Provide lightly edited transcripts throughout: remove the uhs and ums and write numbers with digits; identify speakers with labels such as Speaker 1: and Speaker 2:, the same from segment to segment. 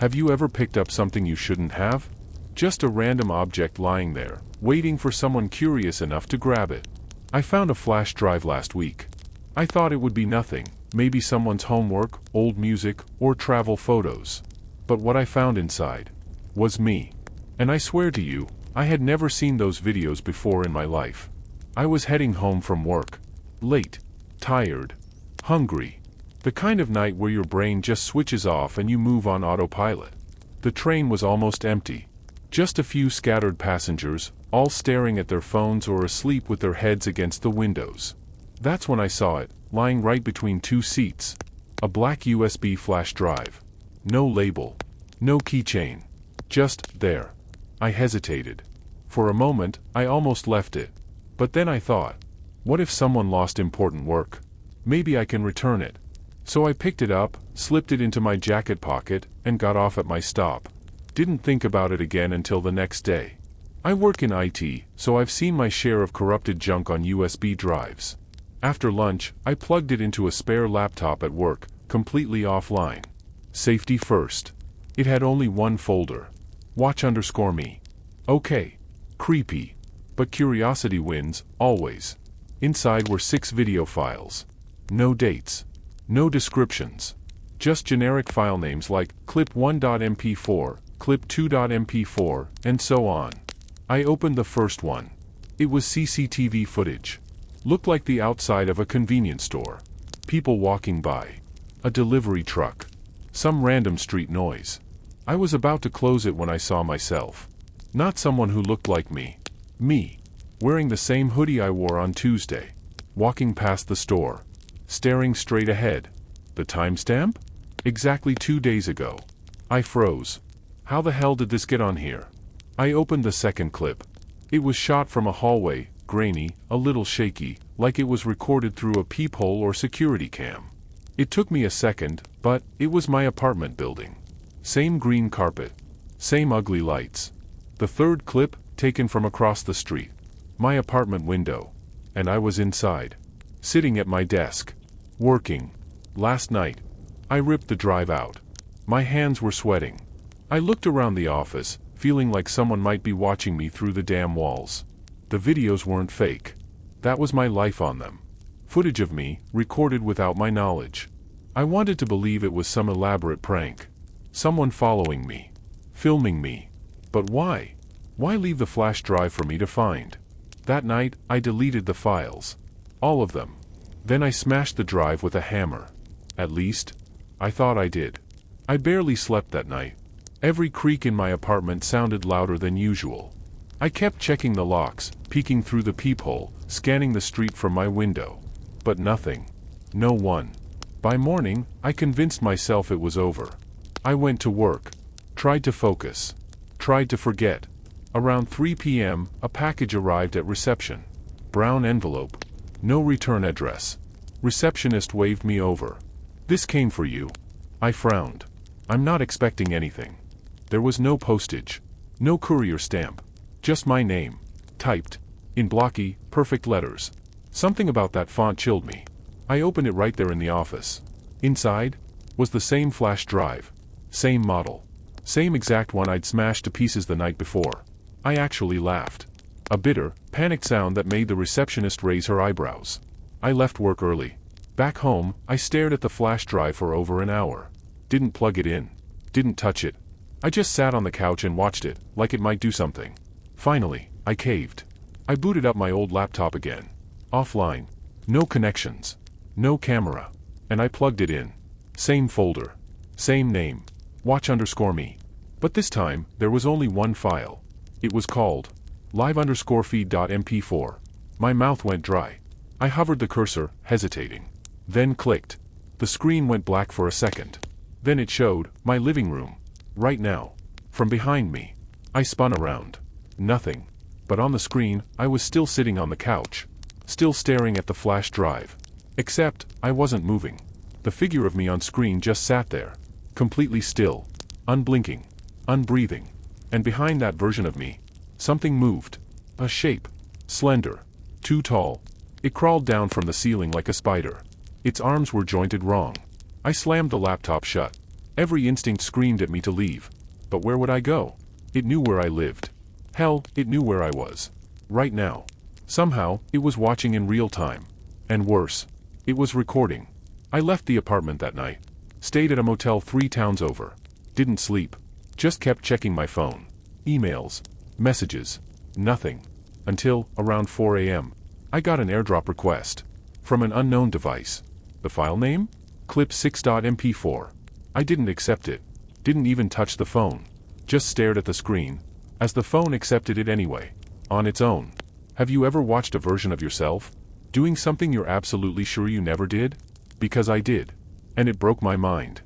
Speaker 1: Have you ever picked up something you shouldn't have? Just a random object lying there, waiting for someone curious enough to grab it. I found a flash drive last week. I thought it would be nothing, maybe someone's homework, old music, or travel photos. But what I found inside was me. And I swear to you, I had never seen those videos before in my life. I was heading home from work. Late. Tired. Hungry. The kind of night where your brain just switches off and you move on autopilot. The train was almost empty. Just a few scattered passengers, all staring at their phones or asleep with their heads against the windows. That's when I saw it, lying right between two seats. A black USB flash drive. No label. No keychain. Just there. I hesitated. For a moment, I almost left it. But then I thought, what if someone lost important work? Maybe I can return it. So I picked it up, slipped it into my jacket pocket, and got off at my stop. Didn't think about it again until the next day. I work in IT, so I've seen my share of corrupted junk on USB drives. After lunch, I plugged it into a spare laptop at work, completely offline. Safety first. It had only one folder. Watch_me. Okay. Creepy. But curiosity wins, always. Inside were 6 video files. No dates. No descriptions. Just generic file names like clip1.mp4, clip2.mp4, and so on. I opened the first one. It was CCTV footage. Looked like the outside of a convenience store. People walking by. A delivery truck. Some random street noise. I was about to close it when I saw myself. Not someone who looked like me. Me. Wearing the same hoodie I wore on Tuesday. Walking past the store. Staring straight ahead. The timestamp? Exactly 2 days ago. I froze. How the hell did this get on here? I opened the second clip. It was shot from a hallway, grainy, a little shaky, like it was recorded through a peephole or security cam. It took me a second, but it was my apartment building. Same green carpet. Same ugly lights. The third clip, taken from across the street. My apartment window. And I was inside. Sitting at my desk. Working. Last night. I ripped the drive out. My hands were sweating. I looked around the office, feeling like someone might be watching me through the damn walls. The videos weren't fake. That was my life on them. Footage of me, recorded without my knowledge. I wanted to believe it was some elaborate prank. Someone following me. Filming me. But why? Why leave the flash drive for me to find? That night, I deleted the files. All of them. Then I smashed the drive with a hammer. At least, I thought I did. I barely slept that night. Every creak in my apartment sounded louder than usual. I kept checking the locks, peeking through the peephole, scanning the street from my window. But nothing. No one. By morning, I convinced myself it was over. I went to work. Tried to focus. Tried to forget. Around 3 p.m., a package arrived at reception. Brown envelope. No return address. Receptionist waved me over. "This came for you." I frowned. I'm not expecting anything. There was no postage. No courier stamp. Just my name. Typed. In blocky, perfect letters. Something about that font chilled me. I opened it right there in the office. Inside was the same flash drive. Same model. Same exact one I'd smashed to pieces the night before. I actually laughed. A bitter, panicked sound that made the receptionist raise her eyebrows. I left work early. Back home, I stared at the flash drive for over an hour. Didn't plug it in. Didn't touch it. I just sat on the couch and watched it, like it might do something. Finally, I caved. I booted up my old laptop again. Offline. No connections. No camera. And I plugged it in. Same folder. Same name. Watch_me. But this time, there was only one file. It was called live_feed.mp4. My mouth went dry. I hovered the cursor, hesitating. Then clicked. The screen went black for a second. Then it showed my living room. Right now. From behind me. I spun around. Nothing. But on the screen, I was still sitting on the couch. Still staring at the flash drive. Except, I wasn't moving. The figure of me on screen just sat there. Completely still. Unblinking. Unbreathing. And behind that version of me, something moved. A shape. Slender. Too tall. It crawled down from the ceiling like a spider. Its arms were jointed wrong. I slammed the laptop shut. Every instinct screamed at me to leave. But where would I go? It knew where I lived. Hell, it knew where I was. Right now. Somehow, it was watching in real time. And worse, it was recording. I left the apartment that night. Stayed at a motel 3 towns over. Didn't sleep. Just kept checking my phone. Emails. Messages. Nothing. Until, around 4 a.m., I got an airdrop request. From an unknown device. The file name? Clip6.mp4. I didn't accept it. Didn't even touch the phone. Just stared at the screen. As the phone accepted it anyway. On its own. Have you ever watched a version of yourself? Doing something you're absolutely sure you never did? Because I did. And it broke my mind.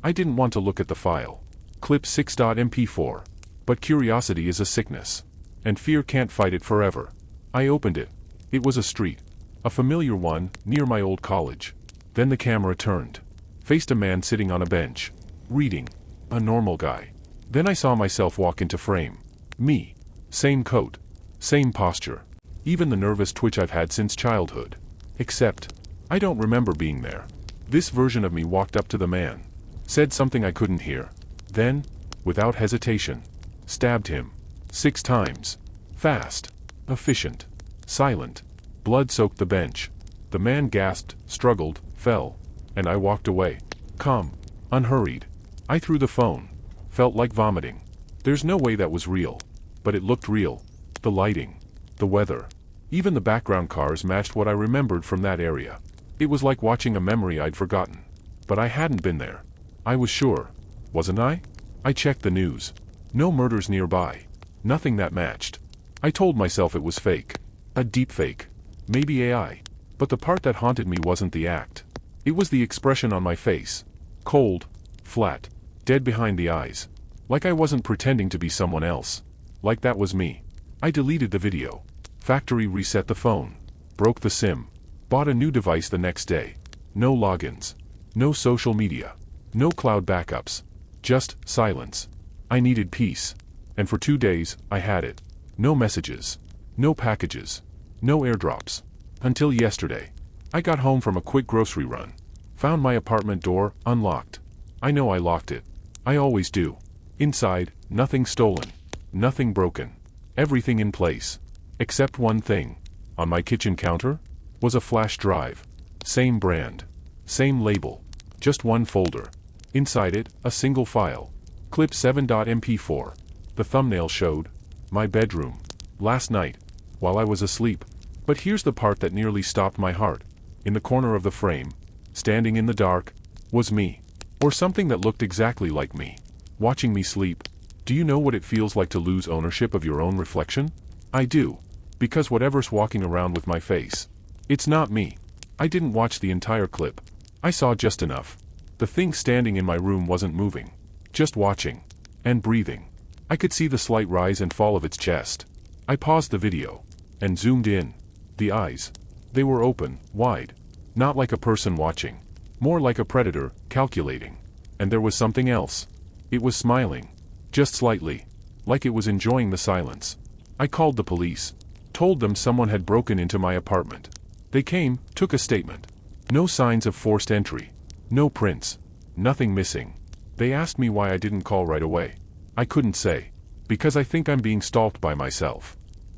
Speaker 1: I didn't want to look at the file. Clip6.mp4. But curiosity is a sickness. And fear can't fight it forever. I opened it. It was a street. A familiar one, near my old college. Then the camera turned. Faced a man sitting on a bench. Reading. A normal guy. Then I saw myself walk into frame. Me. Same coat. Same posture. Even the nervous twitch I've had since childhood. Except, I don't remember being there. This version of me walked up to the man. Said something I couldn't hear. Then, without hesitation, stabbed him. 6 times. Fast. Efficient. Silent. Blood soaked the bench. The man gasped, struggled, fell. And I walked away. Calm. Unhurried. I threw the phone. Felt like vomiting. There's no way that was real. But it looked real. The lighting. The weather. Even the background cars matched what I remembered from that area. It was like watching a memory I'd forgotten. But I hadn't been there. I was sure. Wasn't I? I checked the news. No murders nearby. Nothing that matched. I told myself it was fake. A deep fake. Maybe AI. But the part that haunted me wasn't the act. It was the expression on my face. Cold. Flat. Dead behind the eyes. Like I wasn't pretending to be someone else. Like that was me. I deleted the video. Factory reset the phone. Broke the SIM. Bought a new device the next day. No logins. No social media. No cloud backups. Just silence. I needed peace. And for 2 days, I had it. No messages. No packages. No airdrops. Until yesterday. I got home from a quick grocery run. Found my apartment door unlocked. I know I locked it. I always do. Inside, nothing stolen. Nothing broken. Everything in place. Except one thing. On my kitchen counter was a flash drive. Same brand. Same label. Just one folder. Inside it, a single file. Clip7.mp4. The thumbnail showed my bedroom. Last night, while I was asleep. But here's the part that nearly stopped my heart. In the corner of the frame, standing in the dark, was me. Or something that looked exactly like me. Watching me sleep. Do you know what it feels like to lose ownership of your own reflection? I do. Because whatever's walking around with my face. It's not me. I didn't watch the entire clip. I saw just enough. The thing standing in my room wasn't moving. Just watching. And breathing. I could see the slight rise and fall of its chest. I paused the video. And zoomed in. The eyes. They were open, wide. Not like a person watching. More like a predator, calculating. And there was something else. It was smiling. Just slightly. Like it was enjoying the silence. I called the police. Told them someone had broken into my apartment. They came, took a statement. No signs of forced entry. No prints. Nothing missing. They asked me why I didn't call right away. I couldn't say. Because I think I'm being stalked by myself.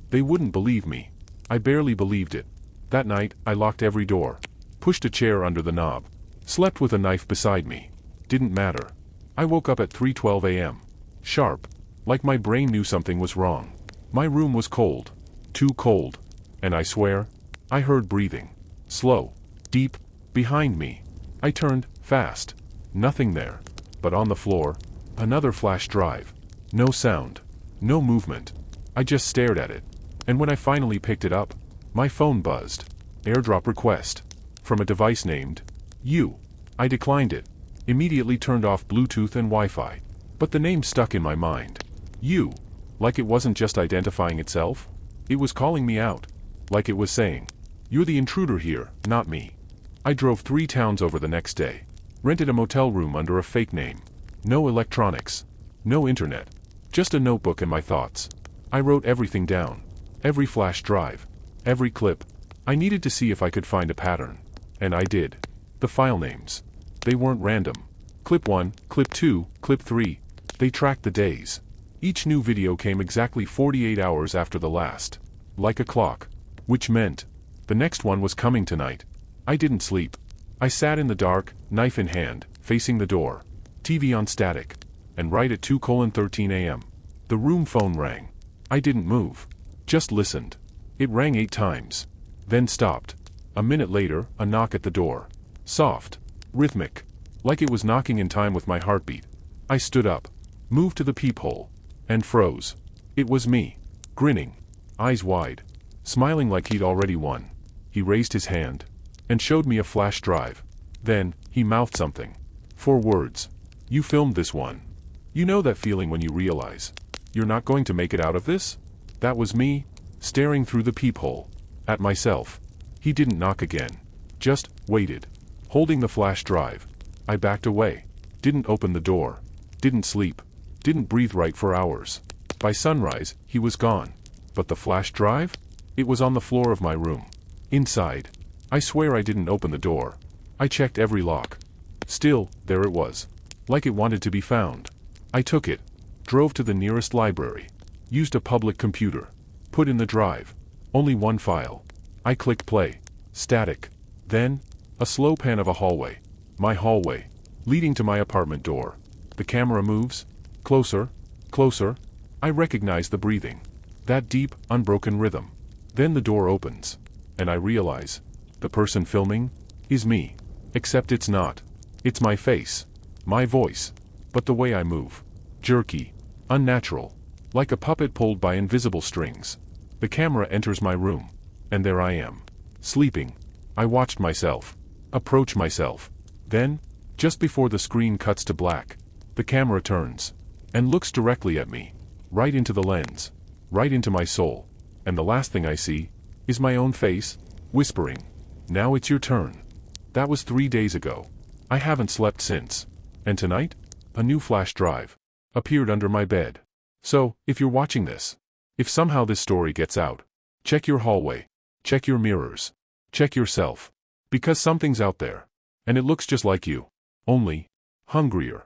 Speaker 1: They wouldn't believe me. I barely believed it. That night, I locked every door. Pushed a chair under the knob. Slept with a knife beside me. Didn't matter. I woke up at 3:12 a.m. Sharp. Like my brain knew something was wrong. My room was cold. Too cold. And I swear, I heard breathing. Slow. Deep. Behind me. I turned, fast. Nothing there. But on the floor, another flash drive. No sound. No movement. I just stared at it. And when I finally picked it up, my phone buzzed. Airdrop request. From a device named You. I declined it. Immediately turned off Bluetooth and Wi-Fi. But the name stuck in my mind. You. Like it wasn't just identifying itself. It was calling me out. Like it was saying, you're the intruder here, not me. I drove 3 towns over the next day. Rented a motel room under a fake name. No electronics. No internet. Just a notebook and my thoughts. I wrote everything down. Every flash drive. Every clip. I needed to see if I could find a pattern. And I did. The file names. They weren't random. Clip 1, Clip 2, Clip 3. They tracked the days. Each new video came exactly 48 hours after the last. Like a clock. Which meant the next one was coming tonight. I didn't sleep. I sat in the dark, knife in hand, facing the door. TV on static. And right at 2:13 a.m. the room phone rang. I didn't move. Just listened. It rang 8 times. Then stopped. A minute later, a knock at the door. Soft. Rhythmic. Like it was knocking in time with my heartbeat. I stood up. Moved to the peephole. And froze. It was me. Grinning. Eyes wide. Smiling like he'd already won. He raised his hand. And showed me a flash drive. Then, he mouthed something. 4 words. You filmed this one. You know that feeling when you realize you're not going to make it out of this? That was me, staring through the peephole. At myself. He didn't knock again. Just waited. Holding the flash drive. I backed away. Didn't open the door. Didn't sleep. Didn't breathe right for hours. By sunrise, he was gone. But the flash drive? It was on the floor of my room. Inside. I swear I didn't open the door. I checked every lock. Still, there it was. Like it wanted to be found. I took it. Drove to the nearest library. Used a public computer. Put in the drive. Only one file. I clicked play. Static. Then, a slow pan of a hallway. My hallway. Leading to my apartment door. The camera moves. Closer. Closer. I recognize the breathing. That deep, unbroken rhythm. Then the door opens. And I realize the person filming is me. Except it's not. It's my face. My voice. But the way I move. Jerky. Unnatural. Like a puppet pulled by invisible strings. The camera enters my room. And there I am. Sleeping. I watched myself. Approach myself. Then, just before the screen cuts to black, the camera turns. And looks directly at me. Right into the lens. Right into my soul. And the last thing I see is my own face, whispering, "Now it's your turn." That was 3 days ago. I haven't slept since. And tonight, a new flash drive appeared under my bed. So, if you're watching this, if somehow this story gets out, check your hallway, check your mirrors, check yourself. Because something's out there. And it looks just like you. Only hungrier.